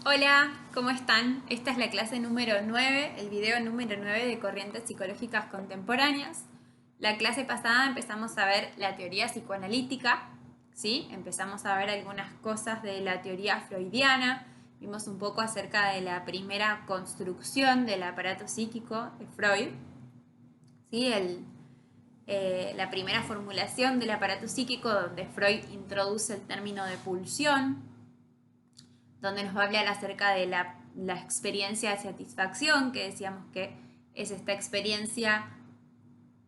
Hola, ¿cómo están? Esta es la clase número 9, el video número 9 de Corrientes Psicológicas Contemporáneas. La clase pasada empezamos a ver la teoría psicoanalítica, ¿sí? Empezamos a ver algunas cosas de la teoría freudiana, vimos un poco acerca de la primera construcción del aparato psíquico de Freud, ¿sí? La primera formulación del aparato psíquico donde Freud introduce el término de pulsión, donde nos va a hablar acerca de la experiencia de satisfacción, que decíamos que es esta experiencia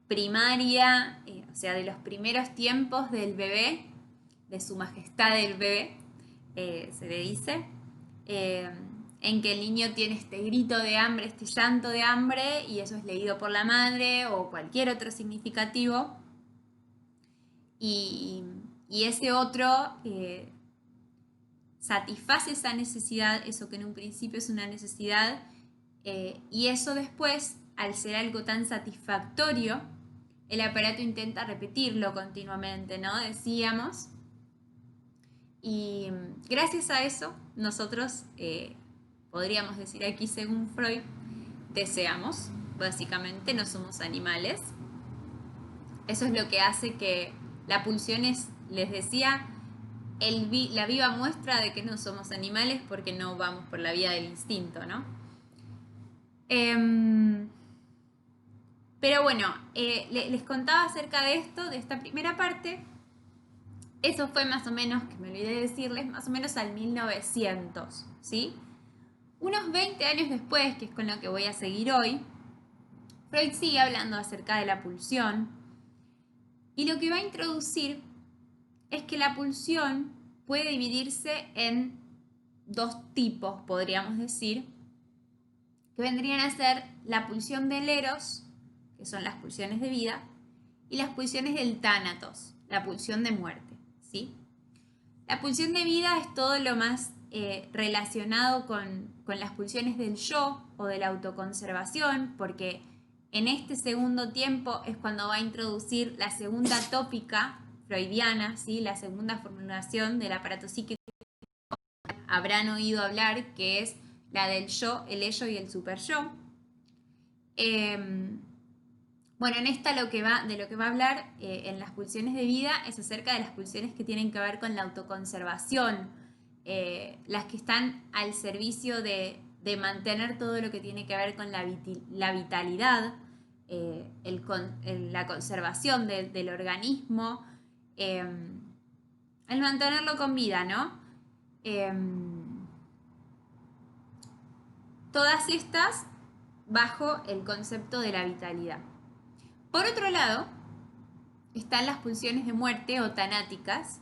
primaria, o sea, de los primeros tiempos del bebé, de su majestad del bebé, se le dice, en que el niño tiene este grito de hambre, este llanto de hambre, y eso es leído por la madre o cualquier otro significativo, y, y ese otro satisface esa necesidad, eso que en un principio es una necesidad, y eso después, al ser algo tan satisfactorio, el aparato intenta repetirlo continuamente, ¿no? Decíamos. Y gracias a eso, nosotros, podríamos decir aquí según Freud, deseamos, básicamente, no somos animales. Eso es lo que hace que la pulsión es, les decía, la viva muestra de que no somos animales porque no vamos por la vía del instinto, ¿no? Pero bueno, les contaba acerca de esto, de esta primera parte. Eso fue más o menos, que me olvidé de decirles, más o menos al 1900, ¿sí? Unos 20 años después, que es con lo que voy a seguir hoy, Freud sigue hablando acerca de la pulsión y lo que va a introducir es que la pulsión puede dividirse en dos tipos, podríamos decir, que vendrían a ser la pulsión del eros, que son las pulsiones de vida, y las pulsiones del tánatos, la pulsión de muerte, ¿sí? La pulsión de vida es todo lo más relacionado con las pulsiones del yo o de la autoconservación, porque en este segundo tiempo es cuando va a introducir la segunda tópica freudiana, ¿sí? La segunda formulación del aparato psíquico. Habrán oído hablar, que es la del yo, el ello y el superyo. Bueno, en esta de lo que va a hablar en las pulsiones de vida es acerca de las pulsiones que tienen que ver con la autoconservación, las que están al servicio de mantener todo lo que tiene que ver con la vitalidad, la conservación del organismo, el mantenerlo con vida, ¿no? Todas estas bajo el concepto de la vitalidad. Por otro lado, están las pulsiones de muerte o tanáticas,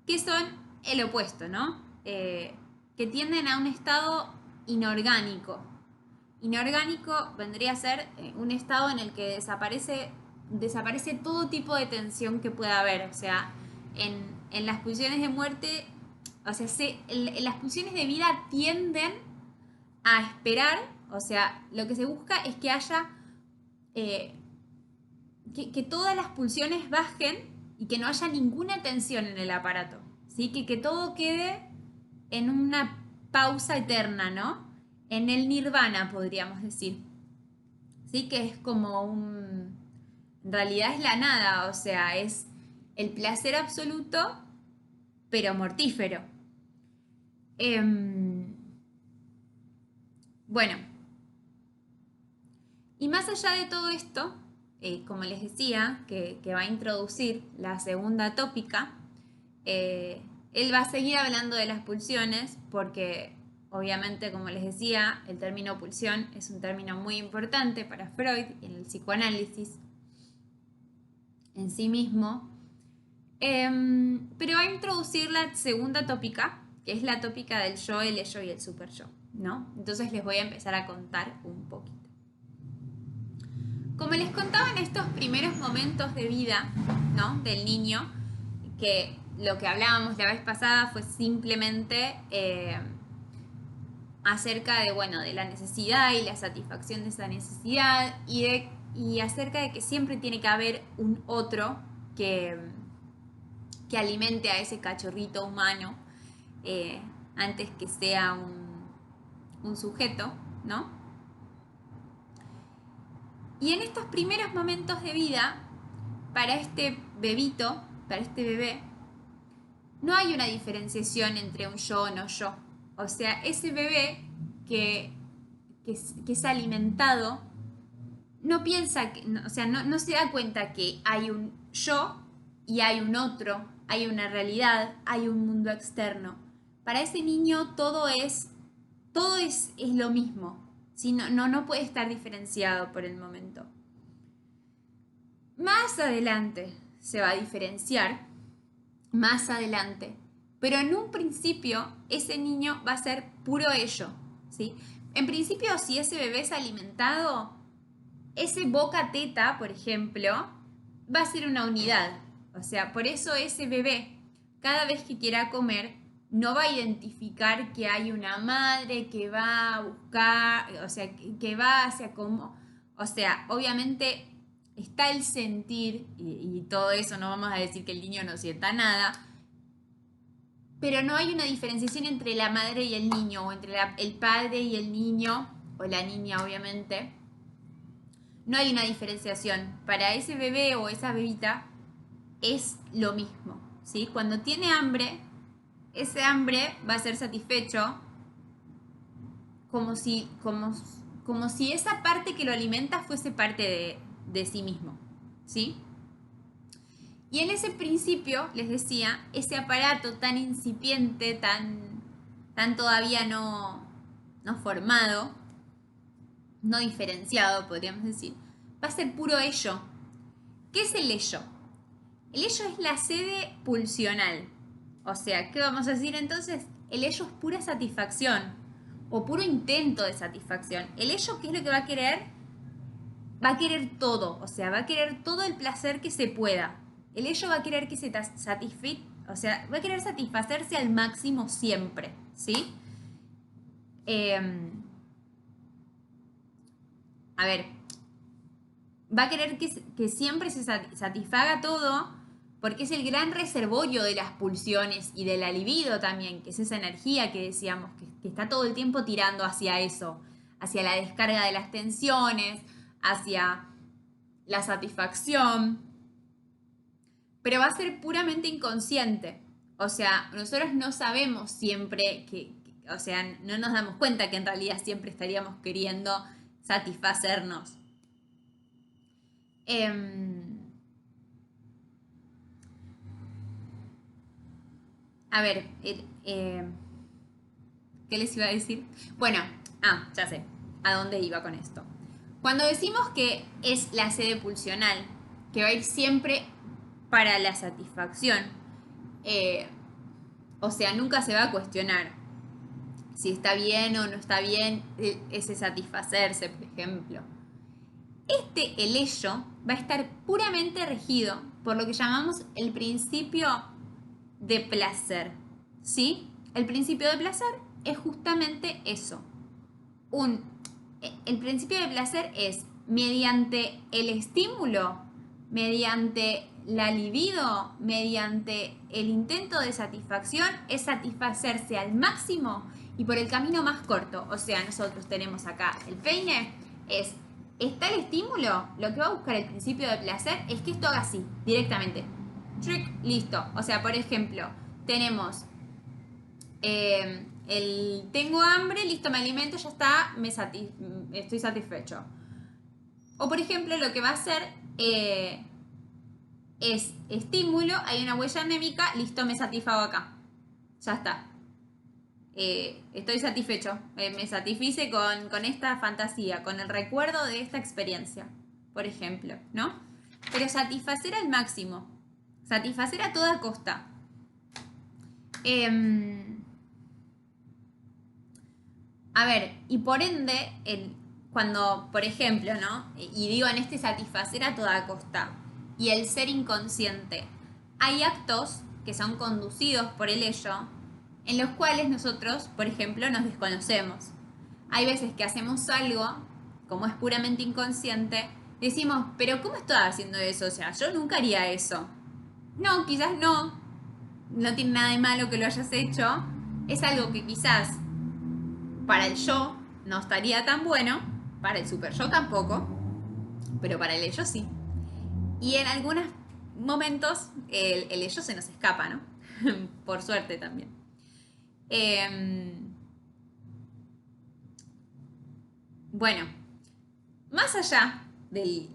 que son el opuesto, ¿no? Que tienden a un estado inorgánico. Inorgánico vendría a ser un estado en el que desaparece todo tipo de tensión que pueda haber. O sea, en las pulsiones de muerte, o sea, en las pulsiones de vida tienden a esperar, o sea, lo que se busca es que haya que todas las pulsiones bajen y que no haya ninguna tensión en el aparato, ¿sí? Que todo quede en una pausa eterna, ¿no? En el nirvana, podríamos decir. ¿Sí? Que es como en realidad es la nada, o sea, es el placer absoluto, pero mortífero. Bueno, y más allá de todo esto, como les decía, que va a introducir la segunda tópica, él va a seguir hablando de las pulsiones porque obviamente, como les decía, el término pulsión es un término muy importante para Freud y en el psicoanálisis en sí mismo. Pero va a introducir la segunda tópica, que es la tópica del yo, el ello y el superyo, ¿no? Entonces les voy a empezar a contar un poquito. Como les contaba en estos primeros momentos de vida, ¿no? Del niño, que lo que hablábamos la vez pasada fue simplemente acerca de, bueno, de la necesidad y la satisfacción de esa necesidad y acerca de que siempre tiene que haber un otro que alimente a ese cachorrito humano antes que sea un sujeto, ¿no? Y en estos primeros momentos de vida, para este bebito, para este bebé, no hay una diferenciación entre un yo o no yo. O sea, ese bebé que es alimentado no piensa, o sea, no se da cuenta que hay un yo y hay un otro, hay una realidad, hay un mundo externo. Para ese niño todo es lo mismo, ¿sí? No puede estar diferenciado por el momento. Más adelante se va a diferenciar, más adelante, pero en un principio ese niño va a ser puro ello, ¿sí? En principio, si ese bebé es alimentado, ese boca teta, por ejemplo, va a ser una unidad. O sea, por eso ese bebé, cada vez que quiera comer, no va a identificar que hay una madre que va a buscar, o sea, que va hacia como, o sea, obviamente está el sentir y todo eso, no vamos a decir que el niño no sienta nada, pero no hay una diferenciación entre la madre y el niño, o entre el padre y el niño, o la niña obviamente. No hay una diferenciación. Para ese bebé o esa bebita es lo mismo, ¿sí? Cuando tiene hambre, ese hambre va a ser satisfecho como si esa parte que lo alimenta fuese parte de sí mismo, ¿sí? Y en ese principio, les decía, ese aparato tan incipiente, tan todavía no formado, no diferenciado, podríamos decir, va a ser puro ello. ¿Qué es el ello? El ello es la sede pulsional. O sea, ¿qué vamos a decir entonces? El ello es pura satisfacción o puro intento de satisfacción. El ello, ¿qué es lo que va a querer? Va a querer todo, o sea, va a querer todo el placer que se pueda. El ello va a querer que se o sea, va a querer satisfacerse al máximo siempre, ¿sí? A ver, va a querer que siempre se satisfaga todo porque es el gran reservorio de las pulsiones y de la libido también, que es esa energía que decíamos, que está todo el tiempo tirando hacia eso, hacia la descarga de las tensiones, hacia la satisfacción, pero va a ser puramente inconsciente. O sea, nosotros no sabemos siempre o sea, no nos damos cuenta que en realidad siempre estaríamos queriendo satisfacernos. A ver, ¿qué les iba a decir? Bueno, ya sé, ¿a dónde iba con esto? Cuando decimos que es la sede pulsional, que va a ir siempre para la satisfacción, o sea, nunca se va a cuestionar si está bien o no está bien ese satisfacerse, por ejemplo. El ello va a estar puramente regido por lo que llamamos el principio de placer, ¿sí? El principio de placer es justamente eso. El principio de placer es mediante el estímulo, mediante la libido, mediante el intento de satisfacción, es satisfacerse al máximo y por el camino más corto. O sea, nosotros tenemos acá el peine, está el estímulo, lo que va a buscar el principio de placer es que esto haga así, directamente. Listo. O sea, por ejemplo, tenemos tengo hambre, listo, me alimento, ya está, estoy satisfecho. O por ejemplo, lo que va a hacer es estímulo, hay una huella anémica, listo, me satisfago acá. Ya está. Estoy satisfecho. Me satisfice con esta fantasía, con el recuerdo de esta experiencia, por ejemplo, ¿no? Pero satisfacer al máximo. Satisfacer a toda costa. A ver, y por ende, cuando, por ejemplo, ¿no? Y digo en este satisfacer a toda costa y el ser inconsciente, hay actos que son conducidos por el ello en los cuales nosotros, por ejemplo, nos desconocemos. Hay veces que hacemos algo, como es puramente inconsciente, decimos, pero ¿cómo estoy haciendo eso? O sea, yo nunca haría eso. No, quizás no tiene nada de malo que lo hayas hecho, es algo que quizás Para el yo no estaría tan bueno, para el super yo tampoco, pero para el ello sí. Y en algunos momentos el ello se nos escapa, ¿no? Por suerte también. Bueno, más allá del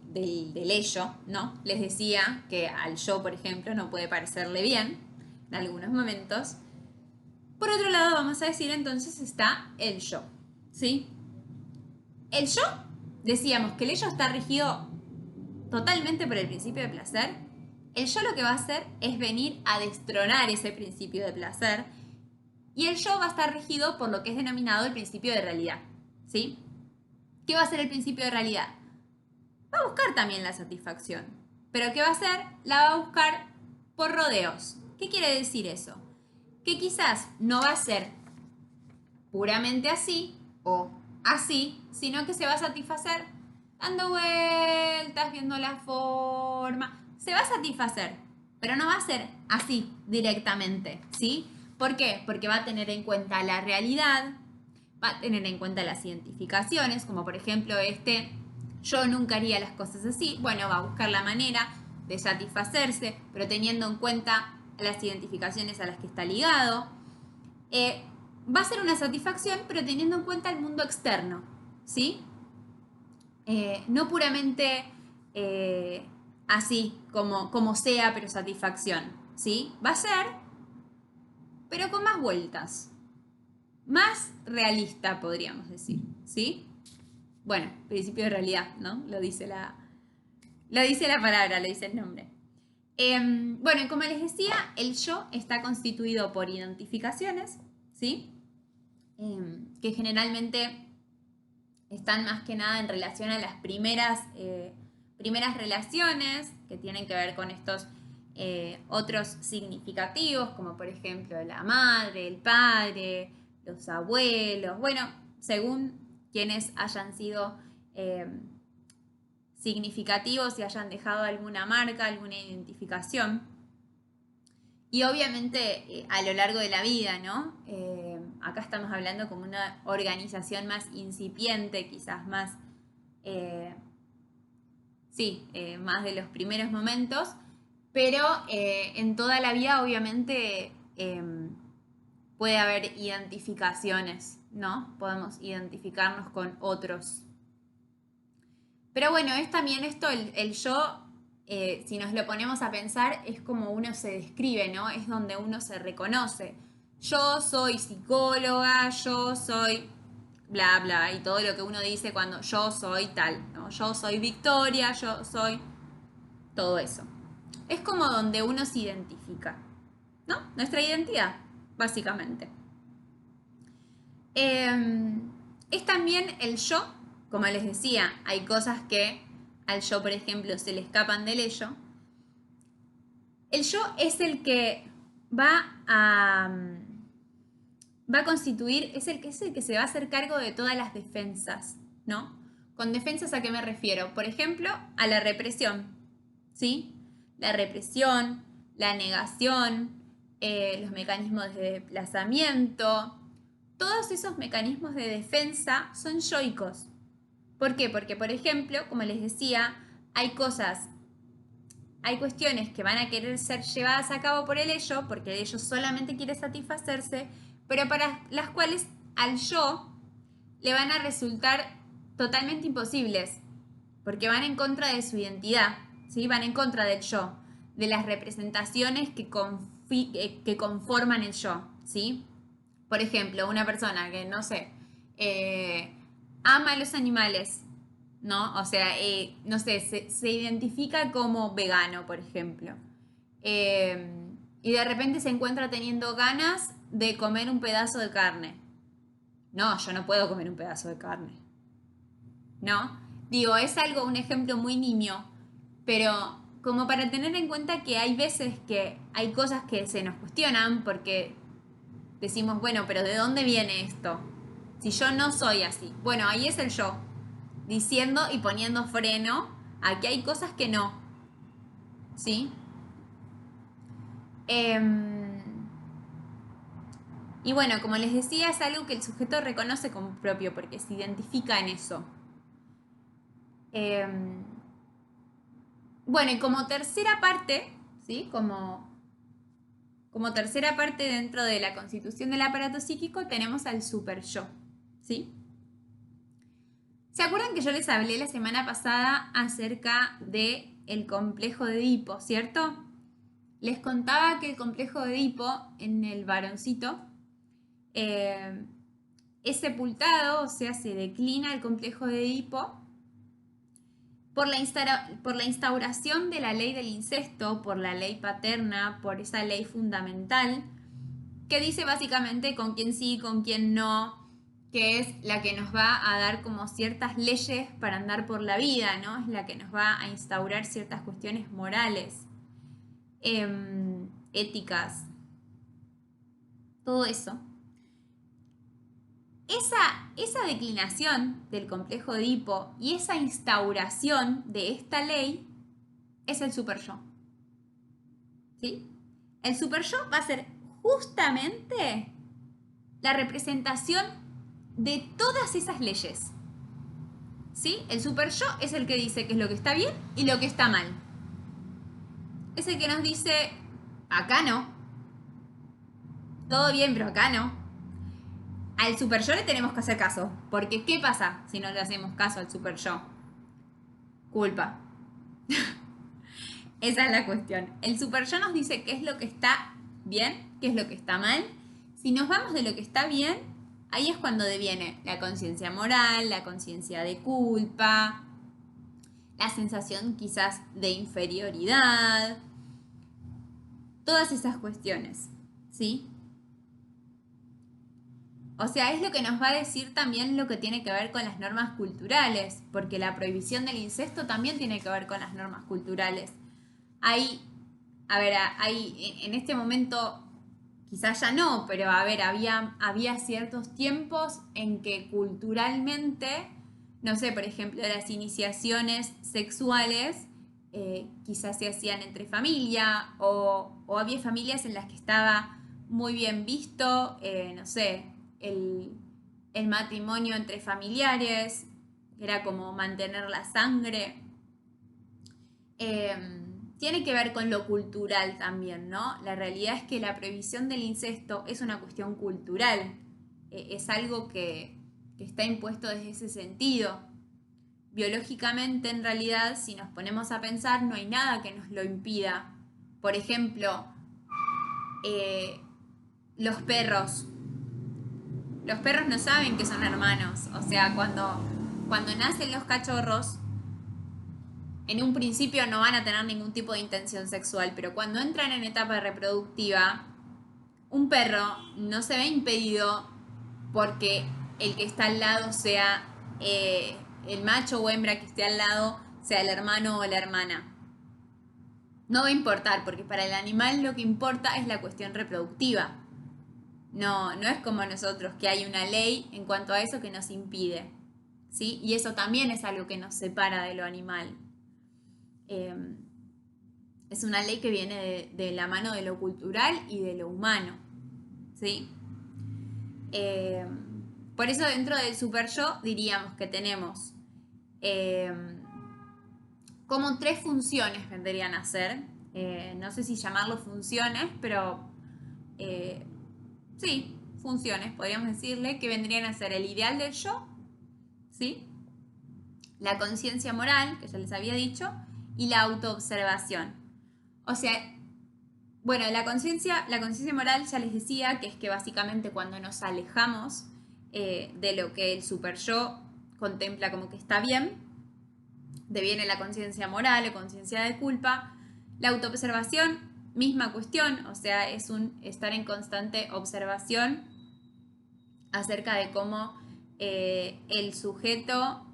ello, ¿no? Les decía que al yo, por ejemplo, no puede parecerle bien en algunos momentos. Por otro lado, vamos a decir entonces está el yo, ¿sí? El yo, decíamos que el ello está regido totalmente por el principio de placer. El yo lo que va a hacer es venir a destronar ese principio de placer y el yo va a estar regido por lo que es denominado el principio de realidad, ¿sí? ¿Qué va a ser el principio de realidad? Va a buscar también la satisfacción, pero ¿qué va a hacer? La va a buscar por rodeos. ¿Qué quiere decir eso? Que quizás no va a ser puramente así o así, sino que se va a satisfacer dando vueltas, viendo la forma. Se va a satisfacer, pero no va a ser así directamente, ¿sí? ¿Por qué? Porque va a tener en cuenta la realidad, va a tener en cuenta las identificaciones, como por ejemplo yo nunca haría las cosas así. Bueno, va a buscar la manera de satisfacerse, pero teniendo en cuenta las identificaciones a las que está ligado. Va a ser una satisfacción, pero teniendo en cuenta el mundo externo, ¿sí? No puramente así, como sea, pero satisfacción, ¿sí? Va a ser, pero con más vueltas. Más realista, podríamos decir, ¿sí? Bueno, principio de realidad, ¿no? Lo dice la palabra, lo dice el nombre. Bueno, como les decía, el yo está constituido por identificaciones, ¿sí? Que generalmente están más que nada en relación a las primeras relaciones que tienen que ver con estos otros significativos, como por ejemplo la madre, el padre, los abuelos, bueno, según quienes hayan sido significativos y hayan dejado alguna marca, alguna identificación. Y obviamente a lo largo de la vida, ¿no? Acá estamos hablando como una organización más incipiente, quizás más, más de los primeros momentos, pero en toda la vida obviamente puede haber identificaciones, ¿no? Podemos identificarnos con otros. Pero bueno, es también esto, el yo, si nos lo ponemos a pensar, es como uno se describe, ¿no? Es donde uno se reconoce. Yo soy psicóloga, yo soy bla, bla, y todo lo que uno dice cuando yo soy tal, ¿no? Yo soy Victoria, yo soy todo eso. Es como donde uno se identifica, ¿no? Nuestra identidad, básicamente. Es también el yo, como les decía, hay cosas que al yo, por ejemplo, se le escapan del ello. El yo es el que va a constituir, es el que se va a hacer cargo de todas las defensas, ¿no? ¿Con defensas a qué me refiero? Por ejemplo, a la represión, ¿sí? La represión, la negación, los mecanismos de desplazamiento, todos esos mecanismos de defensa son yoicos. ¿Por qué? Porque, por ejemplo, como les decía, hay cuestiones que van a querer ser llevadas a cabo por el ello, porque el ello solamente quiere satisfacerse, pero para las cuales al yo le van a resultar totalmente imposibles, porque van en contra de su identidad, ¿sí? Van en contra del yo, de las representaciones que conforman el yo, ¿sí? Por ejemplo, una persona que, no sé, ama a los animales, ¿no? O sea, no sé, se identifica como vegano, por ejemplo. Y de repente se encuentra teniendo ganas de comer un pedazo de carne. No, yo no puedo comer un pedazo de carne. ¿No? Digo, es un ejemplo muy nimio, pero como para tener en cuenta que hay veces que hay cosas que se nos cuestionan porque decimos, bueno, pero ¿de dónde viene esto? Si yo no soy así. Bueno, ahí es el yo, diciendo y poniendo freno a que hay cosas que no. ¿Sí? Y bueno, como les decía, es algo que el sujeto reconoce como propio porque se identifica en eso. Bueno, y como tercera parte, ¿sí? Como tercera parte dentro de la constitución del aparato psíquico tenemos al superyo, ¿sí? ¿Se acuerdan que yo les hablé la semana pasada acerca de el complejo de Edipo, cierto? Les contaba que el complejo de Edipo en el varoncito es sepultado, o sea, se declina el complejo de Edipo por la instauración de la ley del incesto, por la ley paterna, por esa ley fundamental que dice básicamente con quién sí y con quién no, que es la que nos va a dar como ciertas leyes para andar por la vida, ¿no? Es la que nos va a instaurar ciertas cuestiones morales, éticas, todo eso. Esa declinación del complejo de Edipo y esa instauración de esta ley es el superyo. ¿Sí? El superyo va a ser justamente la representación de todas esas leyes. ¿Sí? El superyo es el que dice qué es lo que está bien y lo que está mal. Es el que nos dice, acá no. Todo bien, pero acá no. Al superyo le tenemos que hacer caso. Porque ¿qué pasa si no le hacemos caso al superyo? Culpa. Esa es la cuestión. El superyo nos dice qué es lo que está bien, qué es lo que está mal. Si nos vamos de lo que está bien, ahí es cuando deviene la conciencia moral, la conciencia de culpa, la sensación quizás de inferioridad, todas esas cuestiones, ¿sí? O sea, es lo que nos va a decir también lo que tiene que ver con las normas culturales, porque la prohibición del incesto también tiene que ver con las normas culturales. Hay, a ver, en este momento quizás ya no, pero a ver, había ciertos tiempos en que culturalmente, no sé, por ejemplo, las iniciaciones sexuales quizás se hacían entre familia o había familias en las que estaba muy bien visto, no sé, el matrimonio entre familiares, que era como mantener la sangre. Tiene que ver con lo cultural también, ¿no? La realidad es que la prohibición del incesto es una cuestión cultural, es algo que está impuesto desde ese sentido. Biológicamente, en realidad, si nos ponemos a pensar, no hay nada que nos lo impida. Por ejemplo, los perros. Los perros no saben que son hermanos. O sea, cuando nacen los cachorros, en un principio no van a tener ningún tipo de intención sexual, pero cuando entran en etapa reproductiva, un perro no se ve impedido porque el que está al lado sea el macho o hembra que esté al lado, sea el hermano o la hermana. No va a importar, porque para el animal lo que importa es la cuestión reproductiva. No es como nosotros, que hay una ley en cuanto a eso que nos impide. ¿Sí? Y eso también es algo que nos separa de lo animal. Es una ley que viene de la mano de lo cultural y de lo humano, ¿sí? Por eso dentro del superyo diríamos que tenemos como tres funciones vendrían a ser. No sé si llamarlo funciones, pero sí, funciones, podríamos decirle, que vendrían a ser el ideal del yo, ¿sí? La conciencia moral, que ya les había dicho, y la autoobservación. O sea, bueno, la conciencia moral ya les decía que es que básicamente cuando nos alejamos de lo que el superyo contempla como que está bien, deviene la conciencia moral o conciencia de culpa. La autoobservación, misma cuestión, o sea, es un estar en constante observación acerca de cómo el sujeto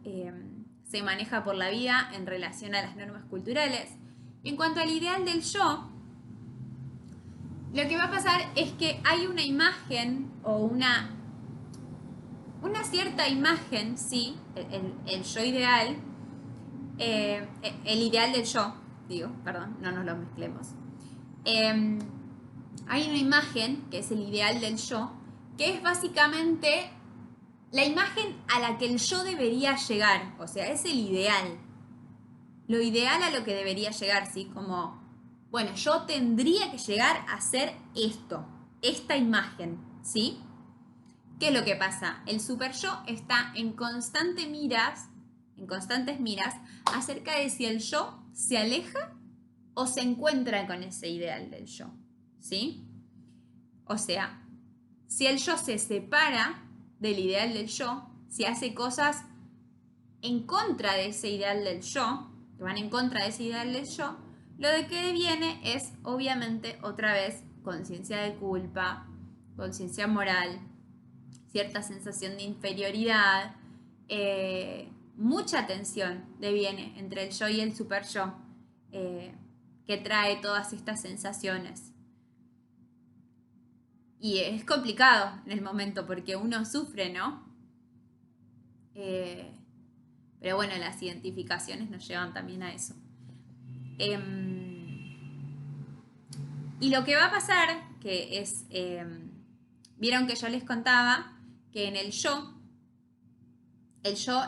se maneja por la vida en relación a las normas culturales. En cuanto al ideal del yo, lo que va a pasar es que hay una imagen o una cierta imagen, sí, el yo ideal, el ideal del yo, digo, perdón, no nos lo mezclemos. Hay una imagen, que es el ideal del yo, que es básicamente la imagen a la que el yo debería llegar, o sea, es el ideal. Lo ideal a lo que debería llegar, ¿sí? Como, bueno, yo tendría que llegar a ser esto, esta imagen, ¿sí? ¿Qué es lo que pasa? El super yo está en constantes miras acerca de si el yo se aleja o se encuentra con ese ideal del yo, ¿sí? O sea, si el yo se separa del ideal del yo, si hace cosas en contra de ese ideal del yo, que van en contra de ese ideal del yo, lo de que viene es obviamente otra vez conciencia de culpa, conciencia moral, cierta sensación de inferioridad, mucha tensión deviene entre el yo y el super yo, que trae todas estas sensaciones. Y es complicado en el momento porque uno sufre, ¿no? Pero bueno, las identificaciones nos llevan también a eso. Y lo que va a pasar, que es, vieron que yo les contaba que en el yo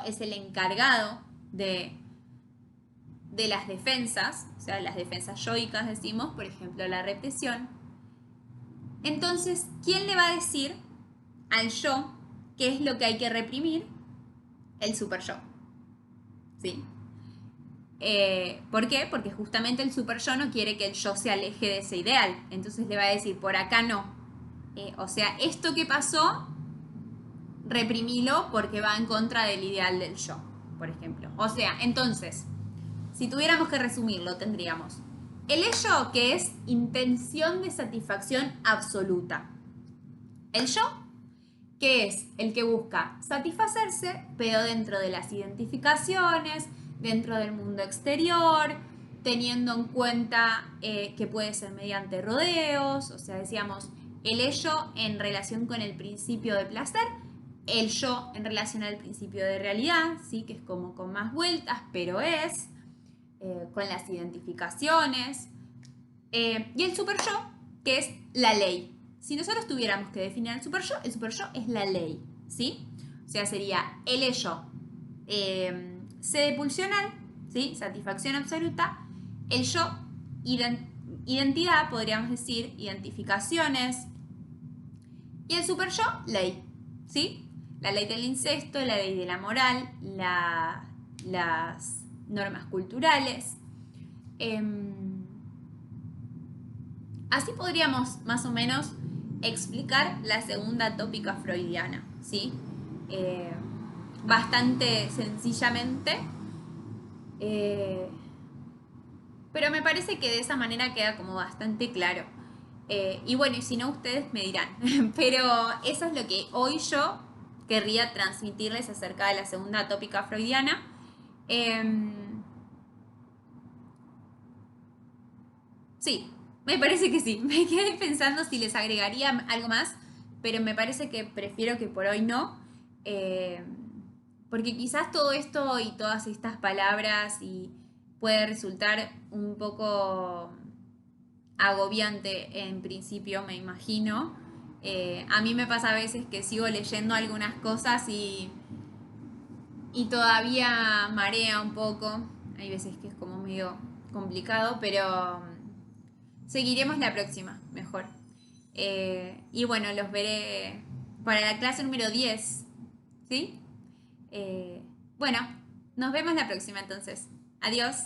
es el encargado de las defensas, o sea, las defensas yoicas decimos, por ejemplo, la represión. Entonces, ¿quién le va a decir al yo qué es lo que hay que reprimir? El super yo. ¿Sí? ¿Por qué? Porque justamente el super yo no quiere que el yo se aleje de ese ideal. Entonces le va a decir, por acá no. O sea, esto que pasó, reprimilo porque va en contra del ideal del yo, por ejemplo. O sea, entonces, si tuviéramos que resumirlo, tendríamos el ello, que es intención de satisfacción absoluta. El yo, que es el que busca satisfacerse, pero dentro de las identificaciones, dentro del mundo exterior, teniendo en cuenta que puede ser mediante rodeos, o sea, decíamos, el ello en relación con el principio de placer, el yo en relación al principio de realidad, ¿sí? Que es como con más vueltas, pero es, con las identificaciones, y el super yo, que es la ley. Si nosotros tuviéramos que definir el super yo es la ley, ¿sí? O sea, sería el ello sede pulsional, ¿sí? Satisfacción absoluta, el yo identidad, podríamos decir, identificaciones, y el super yo, ley, ¿sí? La ley del incesto, la ley de la moral, las normas culturales. Así podríamos más o menos explicar la segunda tópica freudiana, ¿sí? Bastante sencillamente, pero me parece que de esa manera queda como bastante claro. Y bueno, y si no, ustedes me dirán. Pero eso es lo que hoy yo querría transmitirles acerca de la segunda tópica freudiana. Sí, me parece que sí. Me quedé pensando si les agregaría algo más, pero me parece que prefiero que por hoy no. eh, Porque quizás todo esto y todas estas palabras y puede resultar un poco agobiante en principio, me imagino. A mí me pasa a veces que sigo leyendo algunas cosas y todavía marea un poco. Hay veces que es como medio complicado, pero seguiremos la próxima, mejor. Y bueno, los veré para la clase número 10, ¿sí? Bueno, nos vemos la próxima entonces. Adiós.